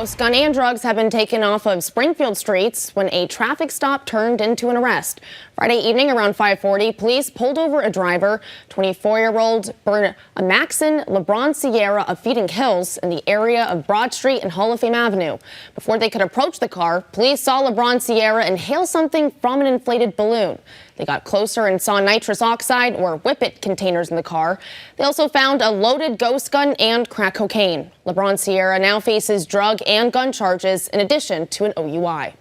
Gun and drugs have been taken off of Springfield streets when a traffic stop turned into an arrest. Friday evening around 5:40, police pulled over a driver, 24-year-old Maxon LeBron Sierra of Feeding Hills in the area of Broad Street and Hall of Fame Avenue. Before they could approach the car, police saw LeBron Sierra inhale something from an inflated balloon. They got closer and saw nitrous oxide or whippet containers in the car. They also found a loaded ghost gun and crack cocaine. LeBron Sierra now faces drug and gun charges in addition to an OUI.